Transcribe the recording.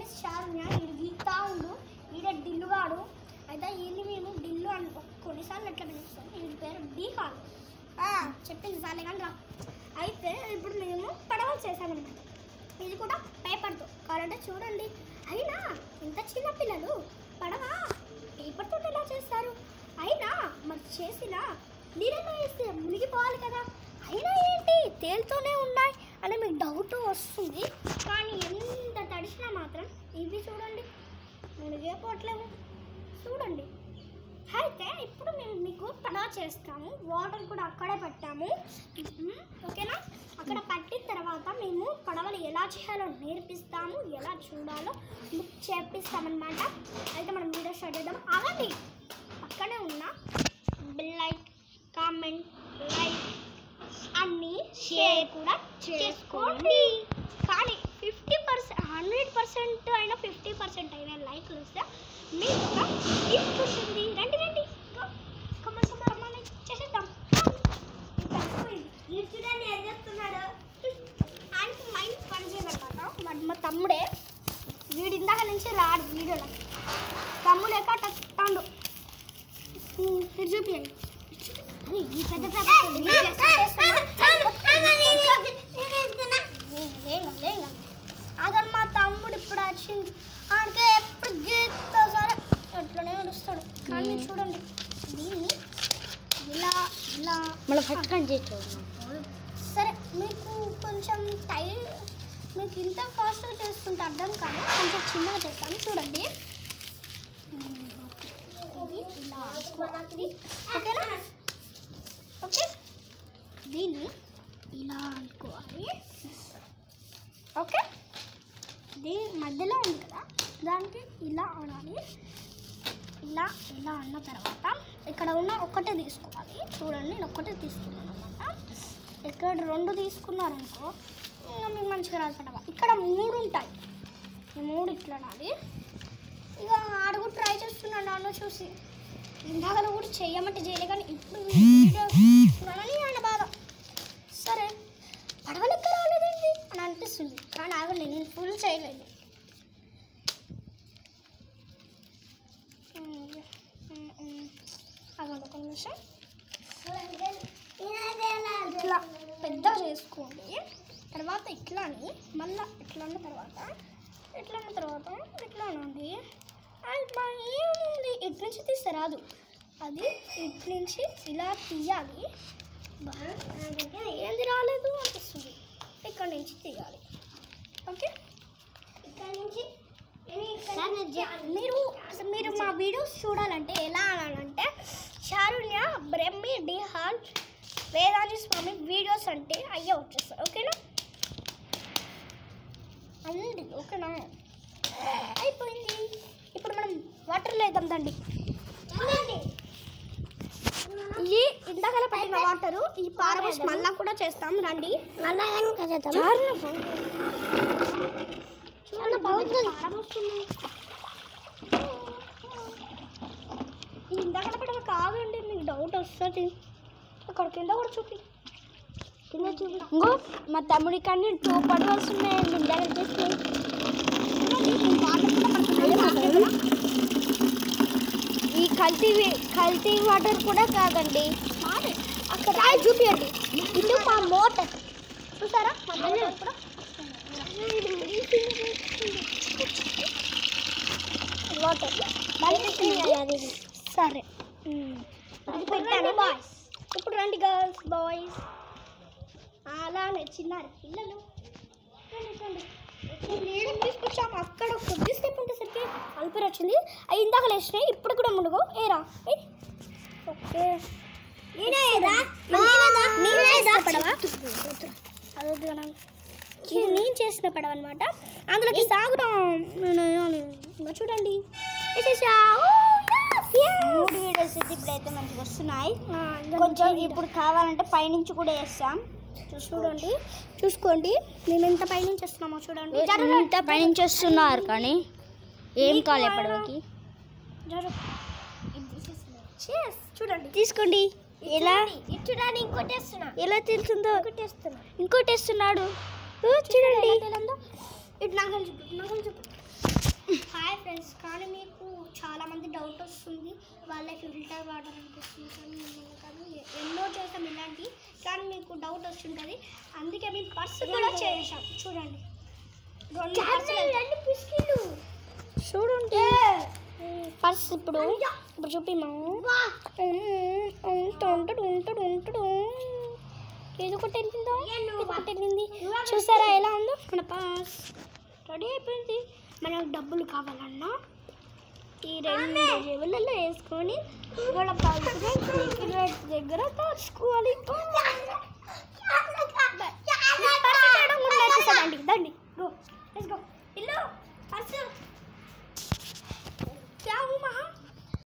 Is శారుణ్య, ఈడు గీతా ఉండు, ఈడ డిల్లుగాడు. అయితే ఈయన్ని మేము డిల్లు అని కొన్నిసార్లు ఎట్లా పిలుస్తాం, వీడి పేరు డి హాల్. చెప్పింది సార్లే కానీ రా. అయితే ఇప్పుడు మేము పడవలు చేసామన్నమాట. ఇది కూడా పేపర్తో కావాలంటే చూడండి. అయినా ఇంత చిన్న పిల్లలు పడవ పేపర్తో ఎలా చేస్తారు? అయినా మరి చేసిన నీళ్ళలో వేస్తే మునిగిపోవాలి కదా, అయినా ఏంటి తేలుతూనే ఉన్నాయి అని మీకు డౌట్ వస్తుంది. కానీ ఎంత తడిసినా మాత్రం ఇవి చూడండి మునిగే పోవట్లేము. చూడండి. అయితే ఇప్పుడు మేము మీకు పడవ చేస్తాము. వాటర్ కూడా అక్కడే పట్టాము. ఓకేనా? అక్కడ పట్టిన తర్వాత మేము పడవలు ఎలా చేయాలో నేర్పిస్తాము, ఎలా చూడాలో చేపిస్తామన్నమాట. అయితే మనం వీడియో స్టార్ట్ చేద్దాం. ఆగండి, పక్కనే ఉన్న బెల్ లైక్, కామెంట్, లైక్ అన్నీ షేర్ కూడా చేసుకోండి. కానీ 50%, 100% అయినా 50% అయినా లైక్లు వస్తే మీకు ఒక గిఫ్ట్ వస్తుంది. రండి రండి, కమ్మని చేసేద్దాం. ఆయనకి మైండ్ పని చేయదన్నమాట. మా తమ్ముడే, వీడి ఇందాక నుంచి రాడు వీడియోలో. తమ్ముడు ఎక్కడ టచ్టాడు మీరు చూపించండి. ఈ పెద్ద అదే మా తమ్ముడు ఇప్పుడు వచ్చింది. ఆడికే ఎప్పుడు గీత సరే అట్లనే నడుస్తాడు. కానీ చూడండి దీన్ని ఇలా ఇలా మళ్ళీ పట్టుకొని చేస్తాడు. సరే మీకు కొంచెం టైం, మీకు ఇంత ఫాస్ట్గా చేసుకుంటే అర్థం కాదు, కొంచెం చిన్నగా చేస్తాను. చూడండి ఇది ఇలా అనుకోవాలి. ఓకేనా? ఓకే, దీన్ని ఇలా అనుకోవాలి. ఓకే, దీని మధ్యలో ఉంది కదా, దానికి ఇలా అనాలి. ఇలా ఇలా అన్న తర్వాత ఇక్కడ ఉన్న ఒక్కటే తీసుకోవాలి. చూడండి నేను ఒక్కటే తీసుకున్నాను అనమాట. ఇక్కడ 2 తీసుకున్నారనుకో ఇంకా మీకు మంచిగా రాదు. ఇక్కడ 3 ఉంటాయి. ఈ 3 ఇట్లా అనాలి. ఇక అడుగు ట్రై చేస్తున్నాను నన్ను చూసి. ఇందాకలో కూడా చేయమంటే చేయలే, కానీ ఇప్పుడు వీడియో చూడాలని ఆయన బాధ. సరే పడవలు ఎక్కడ రాలేదండి అని అనిపిస్తుంది, కానీ ఆగండి నేను ఫుల్ చేయలేదు. ఆగండి ఒక నిమిషం. ఇట్లా పెద్ద చేసుకోండి. తర్వాత ఇట్లా అని మళ్ళీ ఇట్లా అన్న తర్వాత ఇట్లా అన్న తర్వాత ఇట్లా అనండి. ఏముంది, ఇటు నుంచి తీస్తే రాదు, అది ఇటు నుంచి ఇలా తీయాలి. ఏంది రాలేదు అనిపిస్తుంది, ఇక్కడ నుంచి తీయాలి. ఓకే, ఇక్కడ నుంచి మీరు మా వీడియోస్ చూడాలంటే ఎలా అనాలంటే శారుణ్య, బ్రహ్మి, డి హాల్, వేదాంజీ స్వామి వీడియోస్ అంటే అయ్యే వచ్చేస్తారు. ఓకేనా అండి? ఓకేనా? అయిపోయింది. ఇప్పుడు మనం వాటర్లో వేద్దాం దండి. ఇది ఇందాకలా పట్టిన వాటరు ఈ పారబోసి మళ్ళా కూడా చేస్తాం. రండి ఇందాకలా పట్టిన కాదండి, మీకు డౌట్ వస్తుంది. అక్కడ కింద కూడా చూపి, కింద చూపి. ఇంకో మా తమ్ముడి కానీ 2 పడవలు ఉన్నాయండి. ఇందాక చేస్తే ఈ కల్తీ వాటర్ కూడా కాదండి. అక్కడ చూపించండి. ఇది మా మోటార్ చూసారా? వాటర్ సరే అది పెట్టాను. బాయ్స్ ఇప్పుడు రండి, గర్ల్స్ బాయ్స్ అలానే చిన్నారు పిల్లలు నీళ్ళు తీసుకొచ్చాము. అక్కడ కొద్దిసేపు ఉంటేసరికి అల్పేరు వచ్చింది. అవి ఇందాక లేచినాయి, ఇప్పుడు కూడా మునుగు ఏరా. ఓకే, నేను చేసిన పడవ అనమాట. అందులోకి సాగుతాం. చూడండి వీడియోస్ ఇప్పుడైతే మంచిగా వస్తున్నాయి. కొంచెం ఇప్పుడు కావాలంటే పైనుంచి కూడా వేస్తాం. చూడండి, చూసుకోండి మేము ఎంత పైనుంచి వస్తున్నామో చూడండి. ఇంత పైనుంచి వస్తున్నారు కానీ ఏం కాలే పడవకి. చూడండి, తీసుకోండి. ఎలా చూడండి, ఇంకోటి వేస్తున్నా. ఎలా తెలుస్తుందో? ఇంకోటి వేస్తున్నా. ఇంకోటి వేస్తున్నాడు చూడండి. ఇటు నగలు చెప్పు హాయ్ ఫ్రెండ్స్. కానీ మీకు చాలామంది డౌట్ వస్తుంది, వాళ్ళకి ఫిల్టర్ వాటర్ అనిపిస్తుంది. కానీ మిమ్మల్ని కానీ ఎన్నో చేసాం ఇలాంటివి, కానీ మీకు డౌట్ వస్తుంటుంది. అందుకే మేము పర్స్ కూడా చేసాం. చూడండి, 2 బిస్కెట్లు చూడండి పర్స్. ఇప్పుడు చూపిమా ఏదో ఒకటి వెళ్ళింది. చూసారా ఎలా ఉందో మన పర్స్ రెడీ అయిపోయింది. మనకు డబ్బులు కావాలన్నా ఈ 2 జేబులలో వేసుకొని వాళ్ళ పర్స్ దగ్గర దాచుకోవాలి.